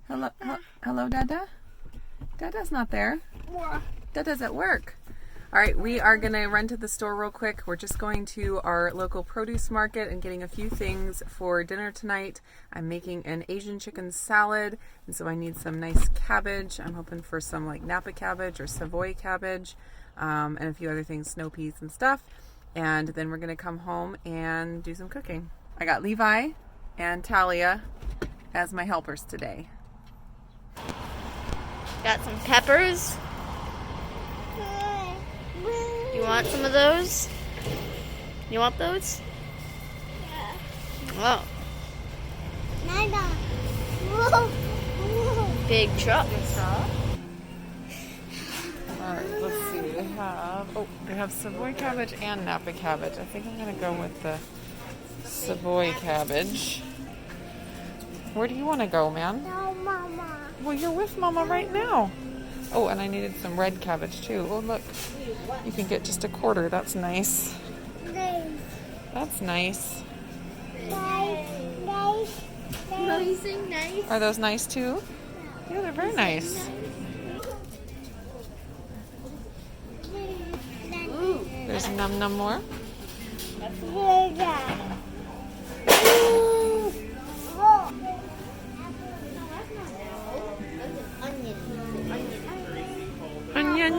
Hello, hello, Dada? Dada's not there. Dada's at work. All right, we are gonna run to the store real quick. We're just going to our local produce market and getting a few things for dinner tonight. I'm making an Asian chicken salad, and so I need some nice cabbage. I'm hoping for some like Napa cabbage or Savoy cabbage, and a few other things, snow peas and stuff. And then we're gonna come home and do some cooking. I got Levi and Talia as my helpers today. Got some peppers. You want some of those? You want those? Yeah. Oh. Big truck. All right, let's see. They have Savoy cabbage and Napa cabbage. I think I'm gonna go with the Savoy cabbage. Where do you want to go, man? No, Mama. Well, you're with Mama right now. Oh, and I needed some red cabbage too. Oh, look. You can get just a quarter. That's nice. Nice. That's nice. Nice. Nice. Are those nice too? Yeah, they're very nice. There's num num more. Onion.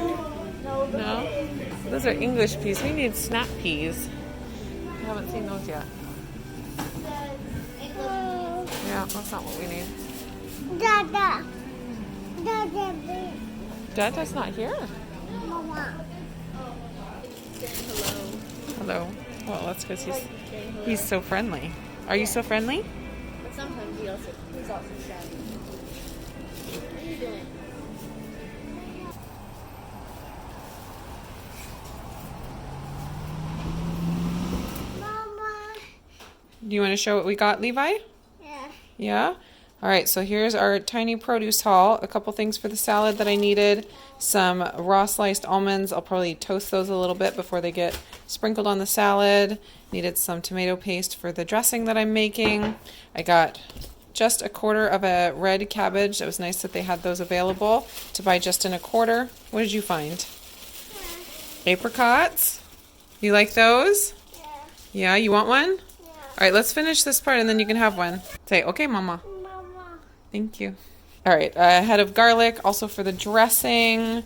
No? Those are English peas. We need snap peas. I haven't seen those yet. Yeah, that's not what we need. Dada. Dada's not here. Mama. Hello. Well, that's because he's so friendly. Are you so friendly? But sometimes he's also shy. What are you doing? Mama. Do you want to show what we got, Levi? Yeah. Yeah? All right, so here's our tiny produce haul. A couple things for the salad that I needed. Some raw sliced almonds. I'll probably toast those a little bit before they get sprinkled on the salad. Needed some tomato paste for the dressing that I'm making. I got just a quarter of a red cabbage. It was nice that they had those available to buy just in a quarter. What did you find? Apricots? You like those? Yeah. Yeah, you want one? Yeah. All right, let's finish this part and then you can have one. Say, okay, Mama. Mama. Thank you. All right, a head of garlic, also for the dressing.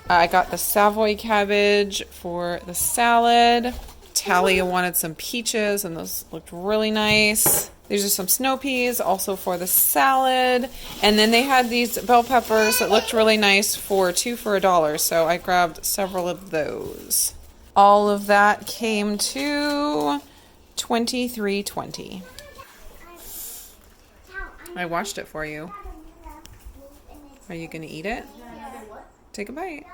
I got the Savoy cabbage for the salad. Talia wanted some peaches, and those looked really nice. These are some snow peas, also for the salad. And then they had these bell peppers that looked really nice for $2 for $1, so I grabbed several of those. All of that came to $23.20. I washed it for you. Are you going to eat it? Take a bite.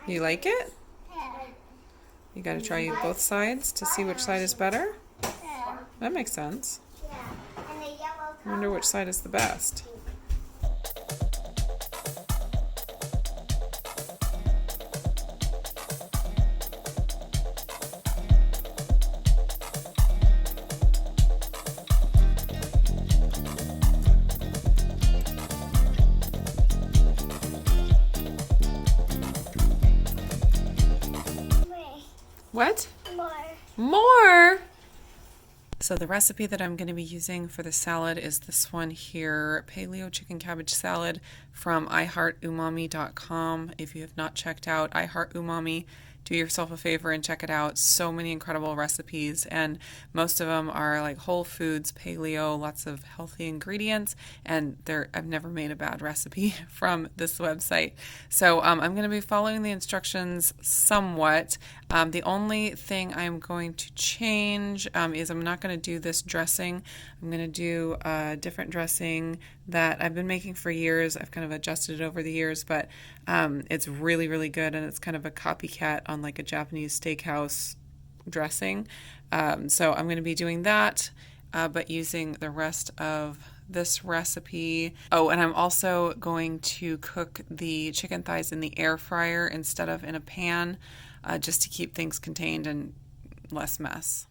You like it? You got to try both sides to see which side is better? That makes sense. I wonder which side is the best. What? More? So the recipe that I'm going to be using for the salad is this one here, Paleo Chicken Cabbage Salad from iHeartUmami.com. If you have not checked out iHeartUmami, do yourself a favor and check it out. So many incredible recipes, and most of them are like whole foods, paleo, lots of healthy ingredients, and I've never made a bad recipe from this website. So I'm going to be following the instructions somewhat. The only thing I'm going to change is I'm not going to do this dressing. I'm going to do a different dressing that I've been making for years. I've kind of adjusted it over the years, but it's really, really good, and it's kind of a copycat on like a Japanese steakhouse dressing. So I'm going to be doing that, but using the rest of this recipe. Oh, and I'm also going to cook the chicken thighs in the air fryer instead of in a pan, just to keep things contained and less mess.